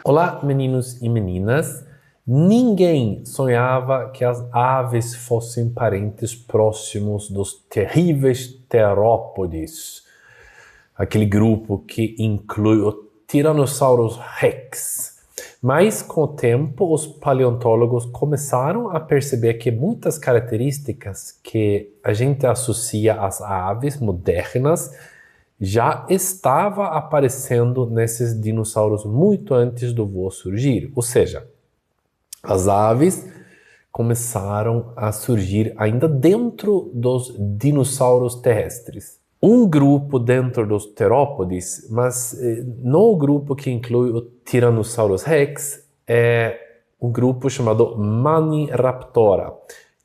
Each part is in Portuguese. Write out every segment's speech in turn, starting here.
Olá, meninos e meninas. Ninguém sonhava que as aves fossem parentes próximos dos terríveis terópodes, aquele grupo que inclui o Tyrannosaurus Rex. Mas, com o tempo, os paleontólogos começaram a perceber que muitas características que a gente associa às aves modernas já estava aparecendo nesses dinossauros muito antes do voo surgir. Ou seja, as aves começaram a surgir ainda dentro dos dinossauros terrestres. Um grupo dentro dos terópodes, mas não o grupo que inclui o Tyrannosaurus Rex, é um grupo chamado Maniraptora.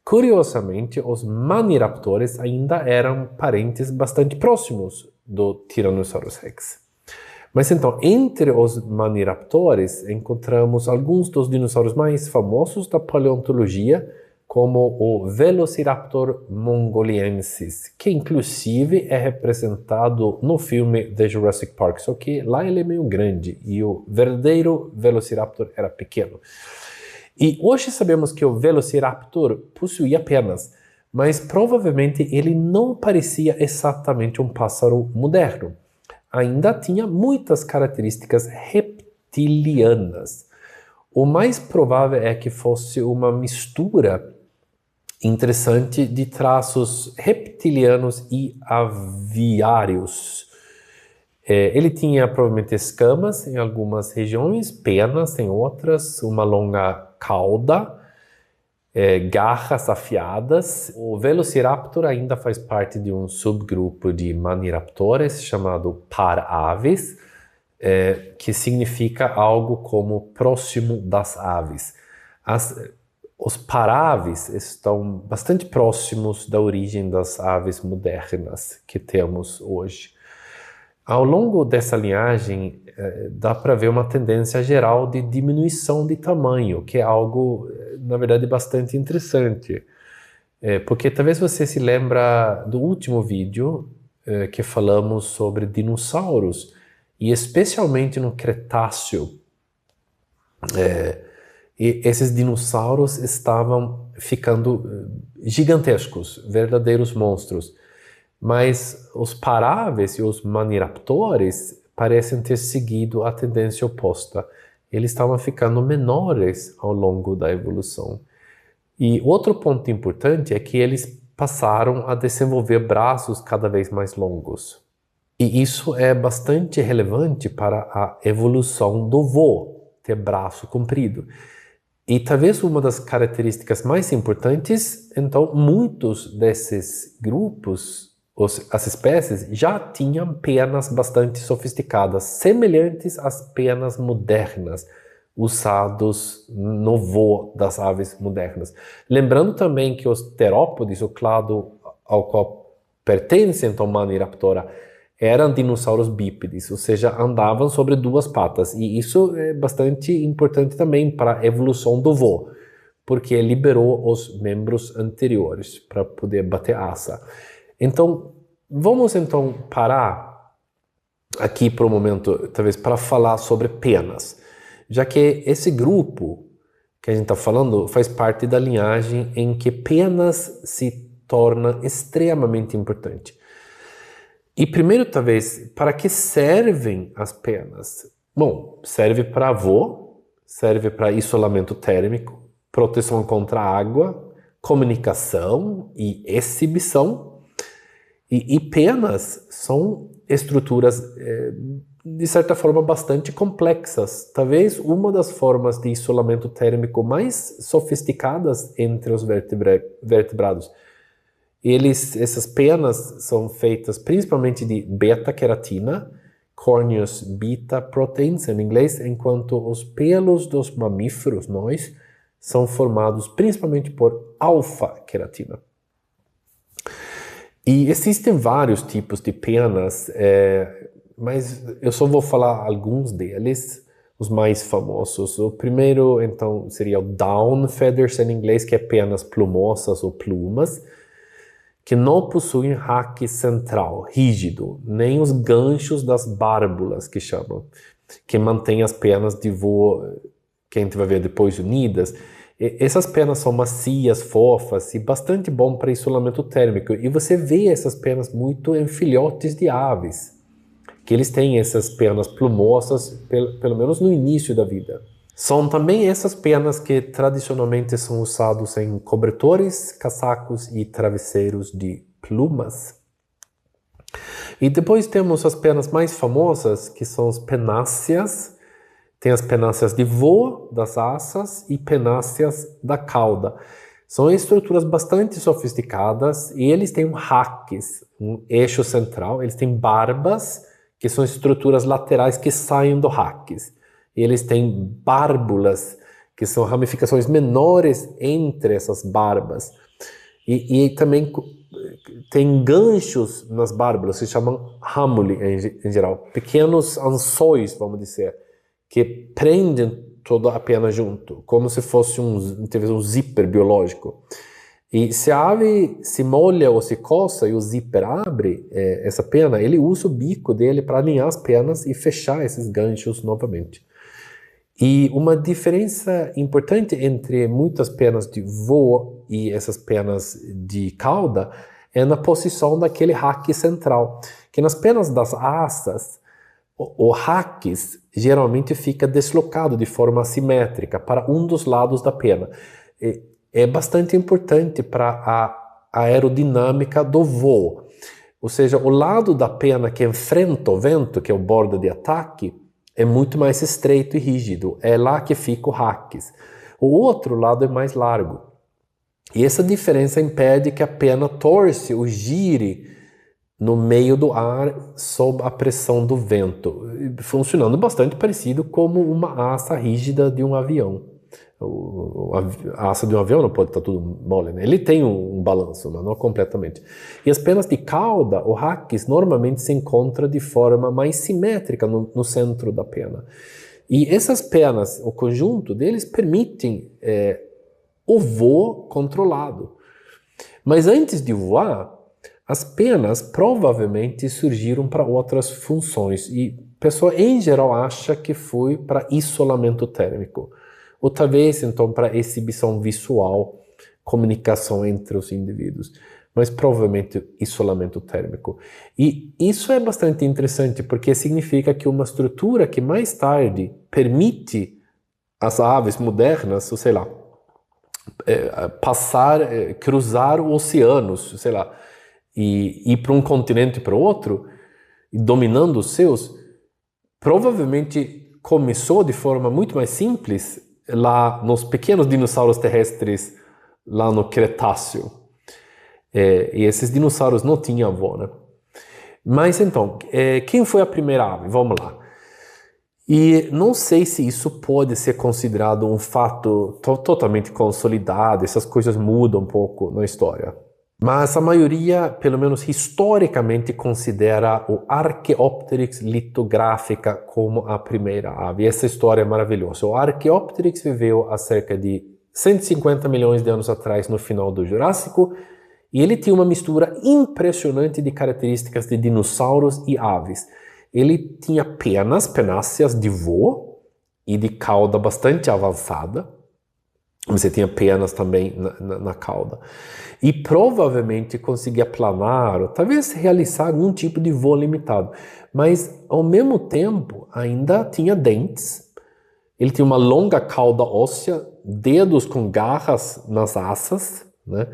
Curiosamente, os Maniraptores ainda eram parentes bastante próximos do Tyrannosaurus Rex. Mas então, entre os Maniraptores, encontramos alguns dos dinossauros mais famosos da paleontologia, como o Velociraptor mongoliensis, que inclusive é representado no filme The Jurassic Park, só que lá ele é meio grande e o verdadeiro Velociraptor era pequeno. E hoje sabemos que o Velociraptor possuía penas, mas provavelmente ele não parecia exatamente um pássaro moderno. Ainda tinha muitas características reptilianas. O mais provável é que fosse uma mistura interessante de traços reptilianos e aviários. Ele tinha provavelmente escamas em algumas regiões, penas em outras, uma longa cauda, garras afiadas. O Velociraptor ainda faz parte de um subgrupo de Maniraptores chamado Paraves, que significa algo como próximo das aves. Os paraves estão bastante próximos da origem das aves modernas que temos hoje. Ao longo dessa linhagem, dá para ver uma tendência geral de diminuição de tamanho, que é algo, na verdade, bastante interessante. Porque talvez você se lembra do último vídeo que falamos sobre dinossauros, e especialmente no Cretáceo, e esses dinossauros estavam ficando gigantescos, verdadeiros monstros. Mas os Paraves e os Maniraptores parecem ter seguido a tendência oposta. Eles estavam ficando menores ao longo da evolução. E outro ponto importante é que eles passaram a desenvolver braços cada vez mais longos. E isso é bastante relevante para a evolução do voo, ter braço comprido. E talvez uma das características mais importantes, então, muitos desses grupos, as espécies, já tinham penas bastante sofisticadas, semelhantes às penas modernas, usados no voo das aves modernas. Lembrando também que os terópodes, o clado ao qual pertence então Maniraptora, eram dinossauros bípedes, ou seja, andavam sobre duas patas. E isso é bastante importante também para a evolução do voo, porque liberou os membros anteriores para poder bater asa. Então, vamos então parar aqui por um momento, talvez, para falar sobre penas, já que esse grupo que a gente está falando faz parte da linhagem em que penas se torna extremamente importante. E primeiro, talvez, para que servem as penas? Bom, serve para voo, serve para isolamento térmico, proteção contra água, comunicação e exibição. E penas são estruturas, de certa forma, bastante complexas. Talvez uma das formas de isolamento térmico mais sofisticadas entre os vertebrados. Essas penas são feitas principalmente de beta-queratina, Corneous beta proteins em inglês, enquanto os pelos dos mamíferos, nós, são formados principalmente por alfa-queratina. E existem vários tipos de penas, mas eu só vou falar alguns deles, os mais famosos. O primeiro, então, seria o down feathers em inglês, que é penas plumosas ou plumas, que não possuem raque central, rígido, nem os ganchos das bárbulas, que chamam. que mantém as penas de voo, que a gente vai ver depois, unidas. Essas penas são macias, fofas e bastante bom para isolamento térmico. E você vê essas penas muito em filhotes de aves, que eles têm essas penas plumosas, pelo menos no início da vida. São também essas penas que tradicionalmente são usados em cobertores, casacos e travesseiros de plumas. E depois temos as penas mais famosas, que são as penáceas. Tem as penáceas de voo, das asas, e penáceas da cauda. São estruturas bastante sofisticadas e eles têm raques, um eixo central. Eles têm barbas, que são estruturas laterais que saem do raques. E eles têm bárbulas, que são ramificações menores entre essas barbas. E também tem ganchos nas bárbulas, se chamam hamuli em geral. Pequenos ançóis, vamos dizer, que prendem toda a pena junto, como se fosse um zíper biológico. E se a ave se molha ou se coça e o zíper abre essa pena, ele usa o bico dele para alinhar as penas e fechar esses ganchos novamente. E uma diferença importante entre muitas penas de voo e essas penas de cauda é na posição daquele raque central, que nas penas das asas, o raques geralmente fica deslocado de forma assimétrica para um dos lados da pena. É bastante importante para a aerodinâmica do voo. Ou seja, o lado da pena que enfrenta o vento, que é o borda de ataque, é muito mais estreito e rígido. É lá que fica o raques. O outro lado é mais largo. E essa diferença impede que a pena torce ou gire no meio do ar sob a pressão do vento, funcionando bastante parecido como uma asa rígida de um avião. A asa de um avião não pode estar tudo mole, né? Ele tem um balanço, mas não completamente. E as penas de cauda, o raques, normalmente se encontra de forma mais simétrica no centro da pena. E essas penas, o conjunto deles, permitem o voo controlado. Mas antes de voar, as penas provavelmente surgiram para outras funções e a pessoa em geral acha que foi para isolamento térmico. Ou talvez então para exibição visual, comunicação entre os indivíduos, mas provavelmente isolamento térmico. E isso é bastante interessante porque significa que uma estrutura que mais tarde permite às aves modernas, ou sei lá, cruzar oceanos, sei lá, e ir para um continente e para o outro, e dominando os seus, provavelmente começou de forma muito mais simples lá nos pequenos dinossauros terrestres lá no Cretáceo. E esses dinossauros não tinham avó, né? Mas então, quem foi a primeira ave? Vamos lá. E não sei se isso pode ser considerado um fato totalmente consolidado, essas coisas mudam um pouco na história. Mas a maioria, pelo menos historicamente, considera o Archaeopteryx litográfica como a primeira ave. E essa história é maravilhosa. O Archaeopteryx viveu há cerca de 150 milhões de anos atrás, no final do Jurássico, e ele tinha uma mistura impressionante de características de dinossauros e aves. Ele tinha penáceas de voo e de cauda bastante avançada. Você tinha penas também na cauda. E provavelmente conseguia planar, ou talvez realizar algum tipo de voo limitado. Mas, ao mesmo tempo, ainda tinha dentes. Ele tinha uma longa cauda óssea, dedos com garras nas asas, né?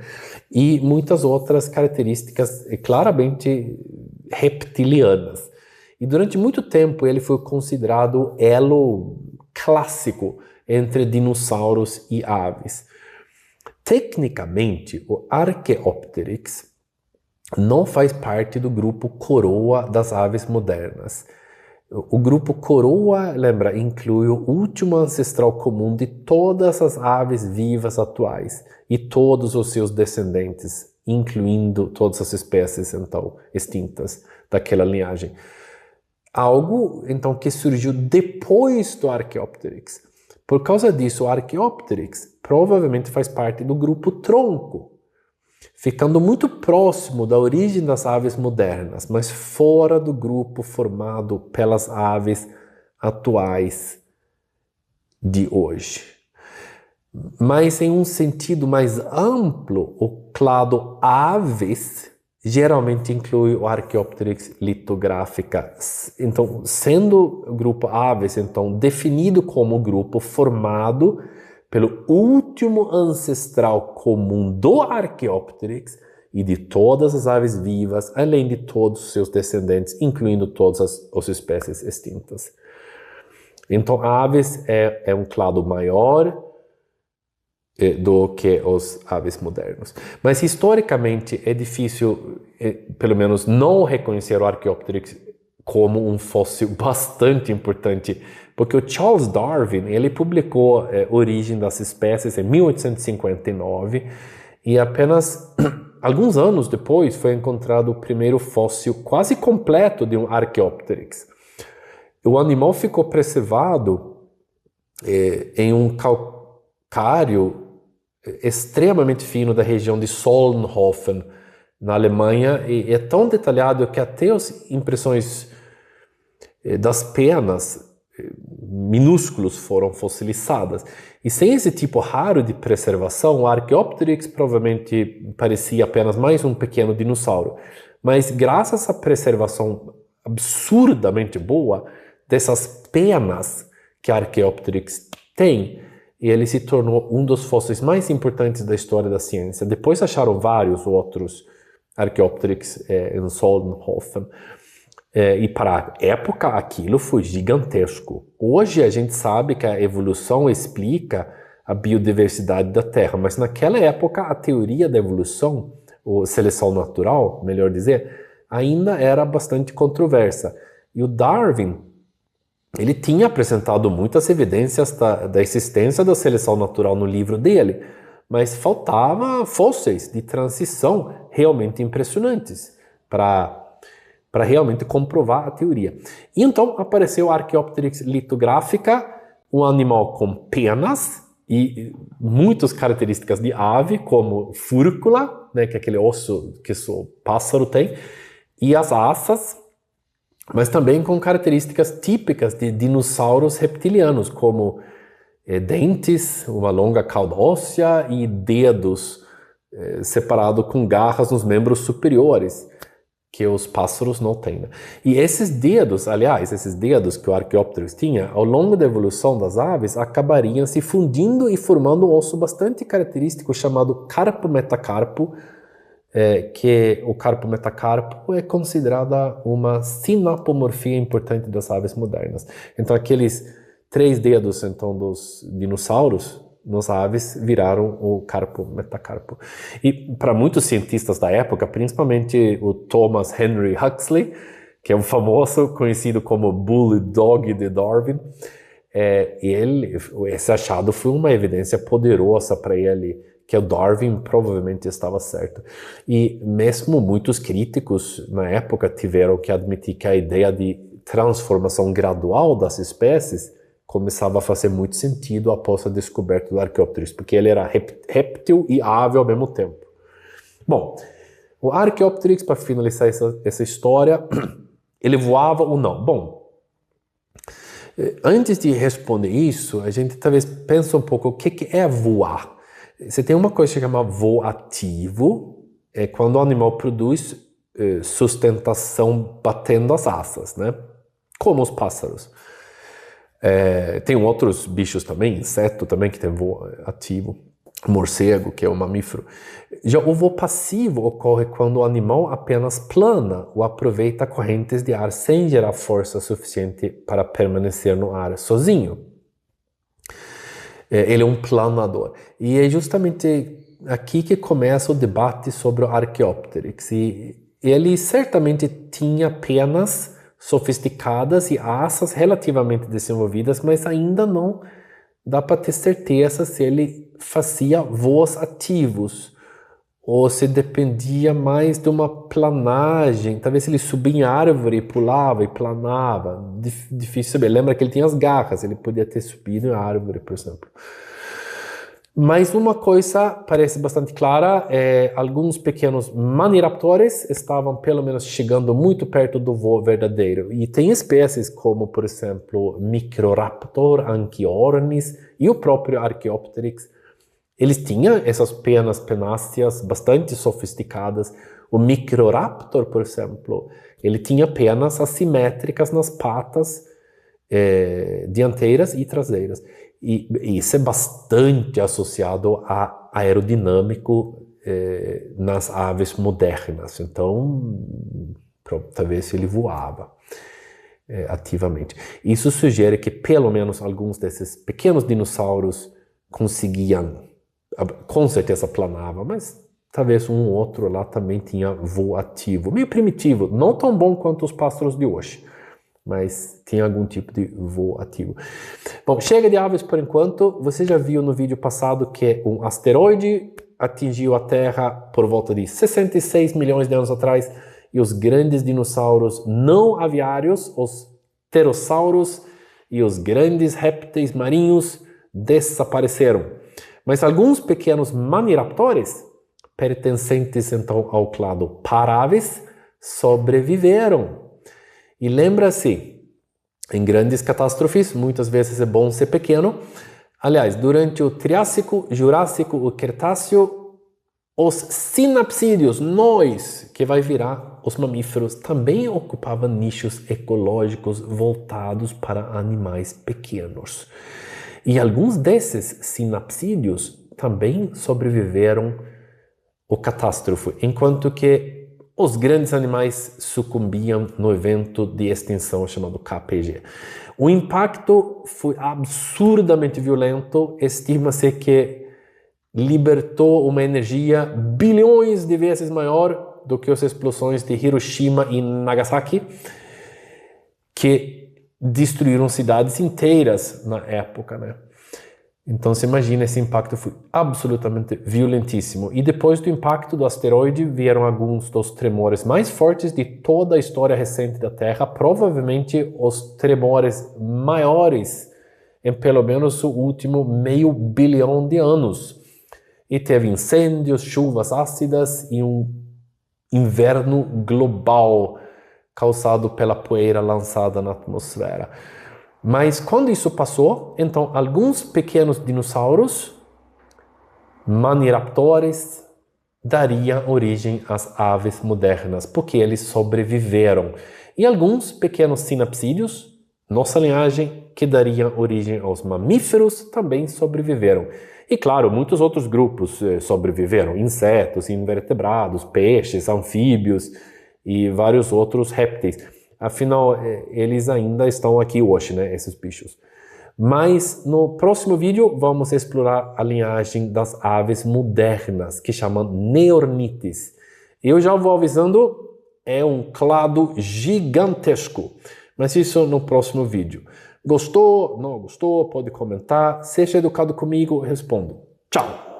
E muitas outras características claramente reptilianas. E durante muito tempo ele foi considerado o elo clássico entre dinossauros e aves. Tecnicamente, o Archaeopteryx não faz parte do grupo coroa das aves modernas. O grupo coroa, lembra, inclui o último ancestral comum de todas as aves vivas atuais e todos os seus descendentes, incluindo todas as espécies então extintas daquela linhagem. Algo então que surgiu depois do Archaeopteryx. Por causa disso, o Archaeopteryx provavelmente faz parte do grupo tronco, ficando muito próximo da origem das aves modernas, mas fora do grupo formado pelas aves atuais de hoje. Mas em um sentido mais amplo, o clado Aves geralmente inclui o Archaeopteryx litográfica. Então, sendo o grupo Aves, então, definido como grupo formado pelo último ancestral comum do Archaeopteryx e de todas as aves vivas, além de todos os seus descendentes, incluindo todas as espécies extintas. Então, Aves é um clado maior do que os aves modernos. Mas historicamente é difícil, pelo menos, não reconhecer o Archaeopteryx como um fóssil bastante importante, porque o Charles Darwin, ele publicou Origem das Espécies em 1859 e apenas alguns anos depois foi encontrado o primeiro fóssil quase completo de um Archaeopteryx. O animal ficou preservado em um calcário extremamente fino da região de Solnhofen, na Alemanha, e é tão detalhado que até as impressões das penas minúsculos foram fossilizadas. E sem esse tipo raro de preservação, o Archaeopteryx provavelmente parecia apenas mais um pequeno dinossauro. Mas graças à preservação absurdamente boa dessas penas que a Archaeopteryx tem, ele se tornou um dos fósseis mais importantes da história da ciência. Depois acharam vários outros Archaeopteryx em Solnhofen. E para a época aquilo foi gigantesco. Hoje a gente sabe que a evolução explica a biodiversidade da Terra, mas naquela época a teoria da evolução, ou seleção natural, melhor dizer, ainda era bastante controversa. E o Darwin, ele tinha apresentado muitas evidências da existência da seleção natural no livro dele, mas faltava fósseis de transição realmente impressionantes para realmente comprovar a teoria. E então apareceu a Archaeopteryx litográfica, um animal com penas e muitas características de ave, como fúrcula, né, que é aquele osso que o pássaro tem, e as asas, mas também com características típicas de dinossauros reptilianos, como dentes, uma longa cauda óssea e dedos separados com garras nos membros superiores, que os pássaros não têm. Né? E esses dedos, aliás, esses dedos que o Archaeopteryx tinha, ao longo da evolução das aves, acabariam se fundindo e formando um osso bastante característico chamado carpo-metacarpo, que o carpo-metacarpo é considerada uma sinapomorfia importante das aves modernas. Então aqueles 3 dedos então, dos dinossauros nas aves viraram o carpo-metacarpo. E para muitos cientistas da época, principalmente o Thomas Henry Huxley, que é um famoso conhecido como Bulldog de Darwin, esse achado foi uma evidência poderosa para ele que o Darwin provavelmente estava certo. E mesmo muitos críticos na época tiveram que admitir que a ideia de transformação gradual das espécies começava a fazer muito sentido após a descoberta do Archaeopteryx, porque ele era réptil e ave ao mesmo tempo. Bom, o Archaeopteryx, para finalizar essa história, ele voava ou não? Bom, antes de responder isso, a gente talvez pense um pouco o que é voar. Você tem uma coisa que chama voo ativo, é quando o animal produz sustentação batendo as asas, né? Como os pássaros. Tem outros bichos também, inseto também, que tem voo ativo, morcego, que é um mamífero. Já o voo passivo ocorre quando o animal apenas plana ou aproveita correntes de ar sem gerar força suficiente para permanecer no ar sozinho. Ele é um planador. E é justamente aqui que começa o debate sobre o Archaeopteryx. E ele certamente tinha penas sofisticadas e asas relativamente desenvolvidas, mas ainda não dá para ter certeza se ele fazia voos ativos ou se dependia mais de uma planagem. Talvez ele subia em árvore, pulava e planava. Difícil saber. Lembra que ele tinha as garras, ele podia ter subido em árvore, por exemplo. Mas uma coisa parece bastante clara, alguns pequenos maniraptores estavam pelo menos chegando muito perto do voo verdadeiro. E tem espécies como, por exemplo, Microraptor, Anchiornis e o próprio Archaeopteryx. Eles tinham essas penas penáceas bastante sofisticadas. O Microraptor, por exemplo, ele tinha penas assimétricas nas patas dianteiras e traseiras. E isso é bastante associado a aerodinâmico nas aves modernas. Então, talvez ele voava ativamente. Isso sugere que pelo menos alguns desses pequenos dinossauros conseguiam, com certeza planava, mas talvez um ou outro lá também tinha voo ativo. Meio primitivo, não tão bom quanto os pássaros de hoje, mas tinha algum tipo de voo ativo. Bom, chega de aves por enquanto. Você já viu no vídeo passado que um asteroide atingiu a Terra por volta de 66 milhões de anos atrás e os grandes dinossauros não aviários, os pterossauros e os grandes répteis marinhos desapareceram. Mas alguns pequenos maniraptores, pertencentes então ao clado Paraves, sobreviveram. E lembra-se, em grandes catástrofes, muitas vezes é bom ser pequeno. Aliás, durante o Triássico, Jurássico, o Cretáceo, os sinapsídeos, nós, que vai virar os mamíferos, também ocupavam nichos ecológicos voltados para animais pequenos. E alguns desses sinapsídeos também sobreviveram ao catástrofe, enquanto que os grandes animais sucumbiam no evento de extinção chamado KPG. O impacto foi absurdamente violento. Estima-se que libertou uma energia bilhões de vezes maior do que as explosões de Hiroshima e Nagasaki, que destruíram cidades inteiras na época, né? Então, você imagina, esse impacto foi absolutamente violentíssimo. E depois do impacto do asteroide, vieram alguns dos tremores mais fortes de toda a história recente da Terra, provavelmente os tremores maiores em pelo menos o último meio bilhão de anos. E teve incêndios, chuvas ácidas e um inverno global causado pela poeira lançada na atmosfera. Mas quando isso passou, então alguns pequenos dinossauros, maniraptores, dariam origem às aves modernas, porque eles sobreviveram. E alguns pequenos sinapsídeos, nossa linhagem, que dariam origem aos mamíferos, também sobreviveram. E claro, muitos outros grupos sobreviveram, insetos, invertebrados, peixes, anfíbios e vários outros répteis. Afinal, eles ainda estão aqui hoje, né, esses bichos. Mas no próximo vídeo vamos explorar a linhagem das aves modernas, que chamam Neornites. Eu já vou avisando, é um clado gigantesco. Mas isso no próximo vídeo. Gostou? Não gostou? Pode comentar. Seja educado comigo, respondo. Tchau!